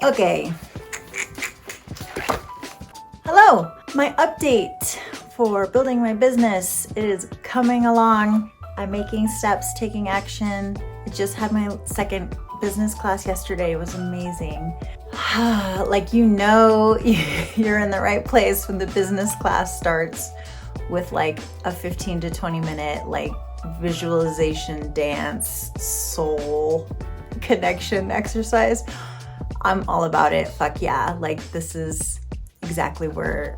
Okay. Hello! My update for building my business is coming along. I'm making steps, taking action. I just had my second business class yesterday. It was amazing. Like, you're in the right place when the business class starts with like a 15 to 20 minute like visualization, dance, soul connection exercise. I'm all about it. Fuck yeah. Like, this is exactly where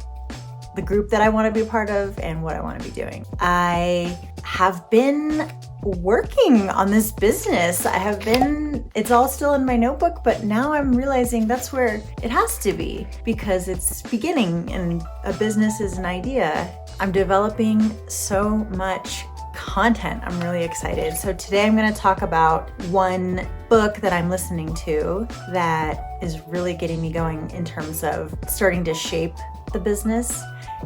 the group that I want to be a part of and what I want to be doing. I have been working on this business. It's all still in my notebook, but now I'm realizing that's where it has to be because it's beginning and a business is an idea. I'm developing so much content. I'm really excited. So today I'm going to talk about one book that I'm listening to that is really getting me going in terms of starting to shape the business.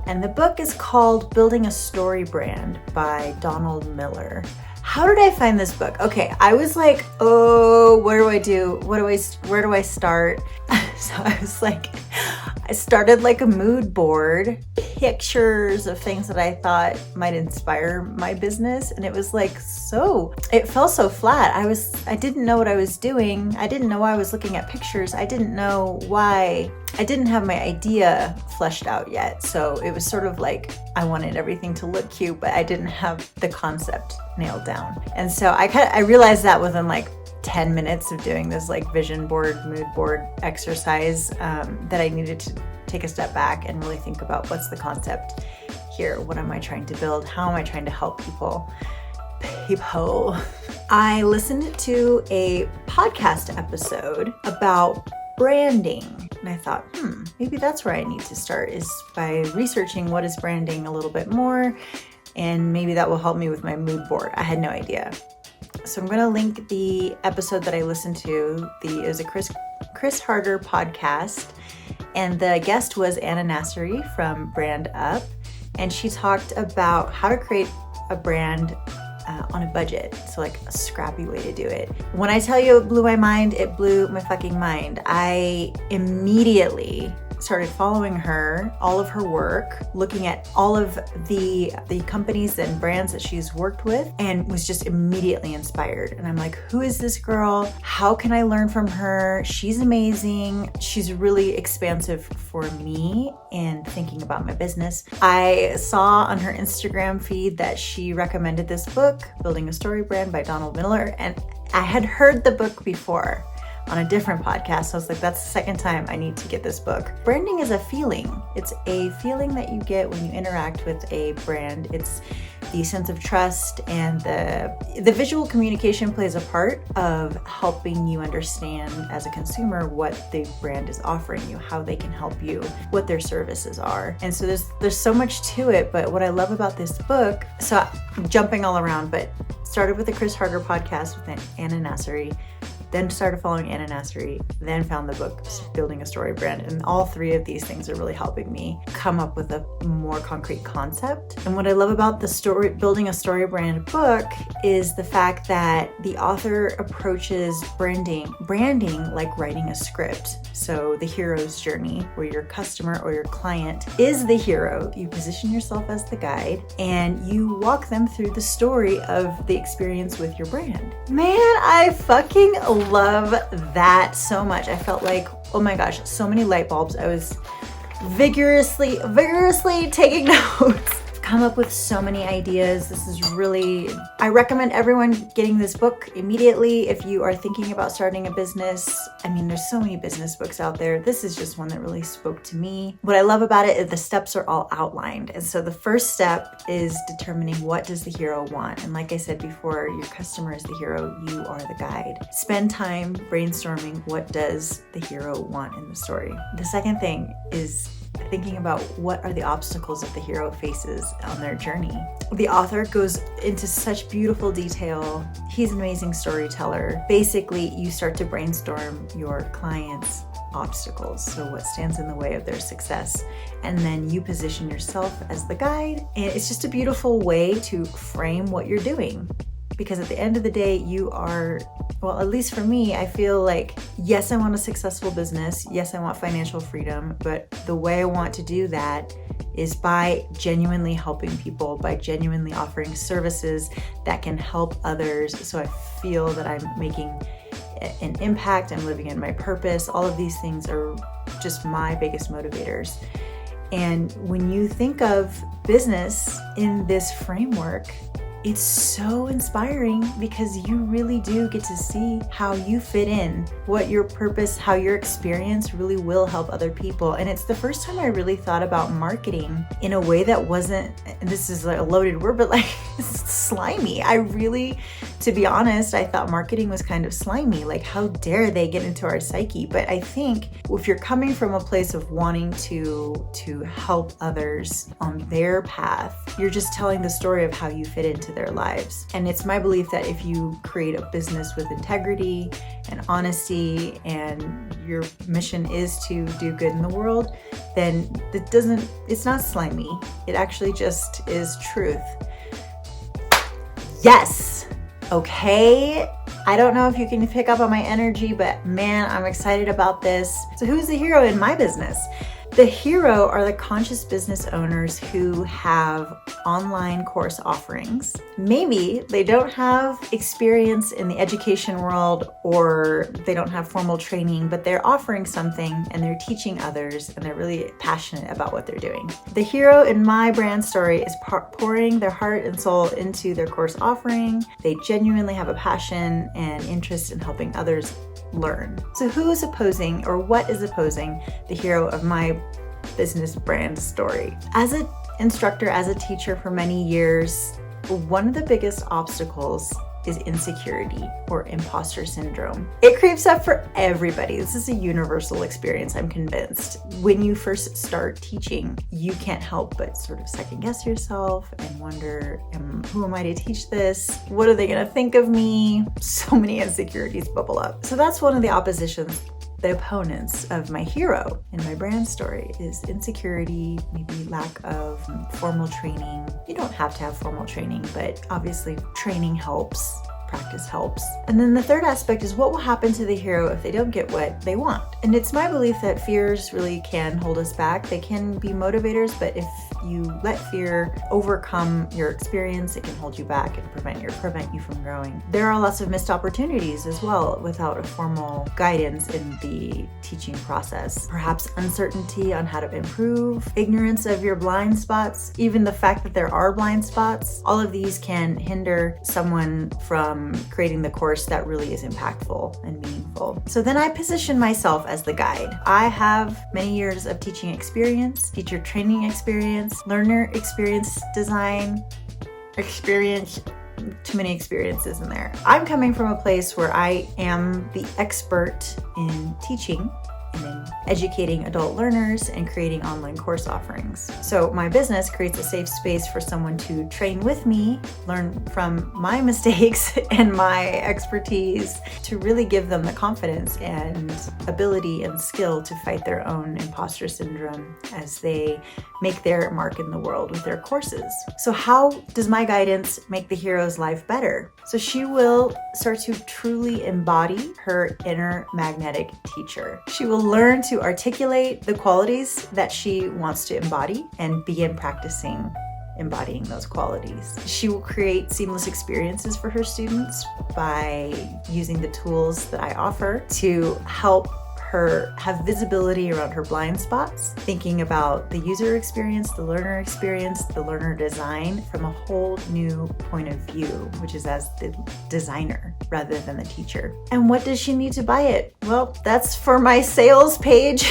And the book is called Building a Story Brand by Donald Miller. How did I find this book? Okay, I was like, oh, what do I do? Where do I start? So I started like a mood board, pictures of things that I thought might inspire my business. And it was like, it fell so flat. I didn't know what I was doing. I didn't know why I was looking at pictures. I didn't know why. I didn't have my idea fleshed out yet. So it was sort of like I wanted everything to look cute, but I didn't have the concept nailed down. And so I realized that within like 10 minutes of doing this like vision board, mood board exercise, that I needed to take a step back and really think about what's the concept here? What am I trying to build? How am I trying to help people? I listened to a podcast episode about branding. And I thought, maybe that's where I need to start, is by researching what is branding a little bit more. And maybe that will help me with my mood board. I had no idea. So I'm going to link the episode that I listened to. It was a Chris Harder podcast. And the guest was Anna Nassery from Brand Up. And she talked about how to create a brand on a budget. So like a scrappy way to do it. When I tell you it blew my mind, it blew my fucking mind. I immediately started following her, all of her work, looking at all of the companies and brands that she's worked with, and was just immediately inspired. And I'm like, who is this girl? How can I learn from her? She's amazing. She's really expansive for me in thinking about my business. I saw on her Instagram feed that she recommended this book, Building a Story Brand by Donald Miller, and I had heard the book before on a different podcast. So I was like, that's the second time I need to get this book. Branding is a feeling. It's a feeling that you get when you interact with a brand. It's the sense of trust, and the visual communication plays a part of helping you understand as a consumer what the brand is offering you, how they can help you, what their services are. And so there's so much to it, but what I love about this book, so I'm jumping all around, but started with the Chris Harder podcast with Anna Nassery, then started following Anna Nassery, then found the book Building a Story Brand. And all three of these things are really helping me come up with a more concrete concept. And what I love about the Building a Story Brand book is the fact that the author approaches branding like writing a script. So the hero's journey, where your customer or your client is the hero. You position yourself as the guide and you walk them through the story of the experience with your brand. Man, I fucking love that so much. I felt like, oh my gosh, so many light bulbs. I was vigorously taking notes. Come up with so many ideas. This is really, I recommend everyone getting this book immediately if you are thinking about starting a business. I mean, there's so many business books out there. This is just one that really spoke to me. What I love about it is the steps are all outlined. And so the first step is determining, what does the hero want? And like I said before, your customer is the hero, you are the guide. Spend time brainstorming, what does the hero want in the story? The second thing is thinking about what are the obstacles that the hero faces on their journey. The author goes into such beautiful detail. He's an amazing storyteller. Basically, you start to brainstorm your client's obstacles, so what stands in the way of their success, and then you position yourself as the guide. And it's just a beautiful way to frame what you're doing. Because at the end of the day, you are, well, at least for me, I feel like, yes, I want a successful business. Yes, I want financial freedom. But the way I want to do that is by genuinely helping people, by genuinely offering services that can help others. So I feel that I'm making an impact, I'm living in my purpose. All of these things are just my biggest motivators. And when you think of business in this framework, it's so inspiring because you really do get to see how you fit in, what your purpose, how your experience really will help other people. And it's the first time I really thought about marketing in a way that wasn't, and this is a loaded word, but like slimy. I really, to be honest, I thought marketing was kind of slimy. Like, how dare they get into our psyche? But I think if you're coming from a place of wanting to help others on their path, you're just telling the story of how you fit into their lives. And it's my belief that if you create a business with integrity and honesty and your mission is to do good in the world, then it's not slimy. It actually just is truth. Yes. Okay. I don't know if you can pick up on my energy, but man, I'm excited about this. So who's the hero in my business? The hero are the conscious business owners who have online course offerings. Maybe they don't have experience in the education world or they don't have formal training, but they're offering something and they're teaching others and they're really passionate about what they're doing. The hero in my brand story is pouring their heart and soul into their course offering. They genuinely have a passion and interest in helping others learn. So who is opposing, or what is opposing, the hero of my business brand story? As an instructor, as a teacher for many years, one of the biggest obstacles is insecurity or imposter syndrome. It creeps up for everybody. This is a universal experience, I'm convinced. When you first start teaching, you can't help but sort of second guess yourself and wonder, who am I to teach this? What are they gonna think of me? So many insecurities bubble up. So that's one of the oppositions. The opponents of my hero in my brand story is insecurity, maybe lack of formal training. You don't have to have formal training, but obviously training helps. Practice helps. And then the third aspect is what will happen to the hero if they don't get what they want. And it's my belief that fears really can hold us back. They can be motivators, but if you let fear overcome your experience, it can hold you back and prevent you from growing. There are lots of missed opportunities as well without a formal guidance in the teaching process. Perhaps uncertainty on how to improve, ignorance of your blind spots, even the fact that there are blind spots. All of these can hinder someone from creating the course that really is impactful and meaningful. So then I position myself as the guide. I have many years of teaching experience, teacher training experience, learner experience design, too many experiences in there. I'm coming from a place where I am the expert in teaching and in educating adult learners and creating online course offerings. So my business creates a safe space for someone to train with me, learn from my mistakes and my expertise, to really give them the confidence and ability and skill to fight their own imposter syndrome as they make their mark in the world with their courses. So how does my guidance make the hero's life better? So she will start to truly embody her inner magnetic teacher. She will learn to articulate the qualities that she wants to embody and begin practicing embodying those qualities. She will create seamless experiences for her students by using the tools that I offer to help her have visibility around her blind spots, thinking about the user experience, the learner design from a whole new point of view, which is as the designer rather than the teacher. And what does she need to buy it? Well, that's for my sales page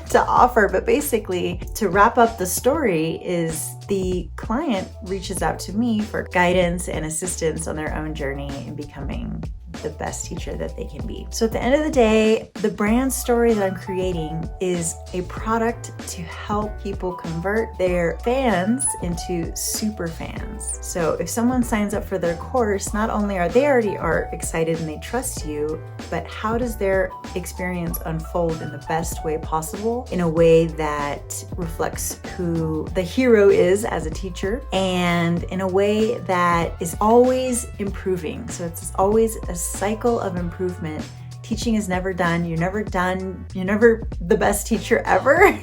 to offer. But basically, to wrap up the story is the client reaches out to me for guidance and assistance on their own journey in becoming the best teacher that they can be. So at the end of the day, the brand story that I'm creating is a product to help people convert their fans into super fans. So if someone signs up for their course, not only are they already excited and they trust you, but how does their experience unfold in the best way possible, in a way that reflects who the hero is as a teacher, and in a way that is always improving. So it's always a cycle of improvement. Teaching is never done. You're never done. You're never the best teacher ever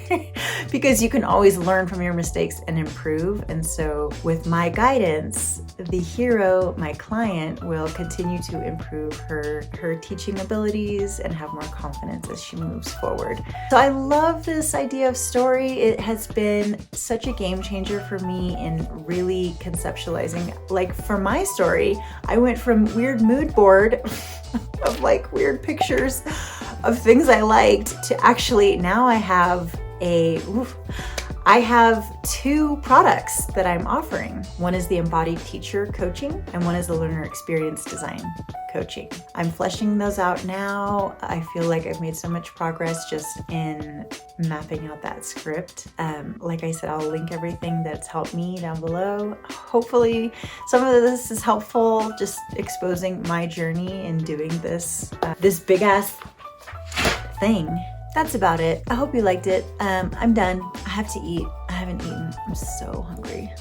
because you can always learn from your mistakes and improve. And so with my guidance, the hero, my client, will continue to improve her teaching abilities and have more confidence as she moves forward. So I love this idea of story. It has been such a game changer for me in really conceptualizing. Like for my story, I went from weird mood board of like weird pictures of things I liked to actually now I have two products that I'm offering. One is the embodied teacher coaching and one is the learner experience design coaching. I'm fleshing those out now. I feel like I've made so much progress just in mapping out that script. Like I said, I'll link everything that's helped me down below. Hopefully some of this is helpful, just exposing my journey in doing this big ass thing. That's about it. I hope you liked it. I'm done. I have to eat. I haven't eaten. I'm so hungry.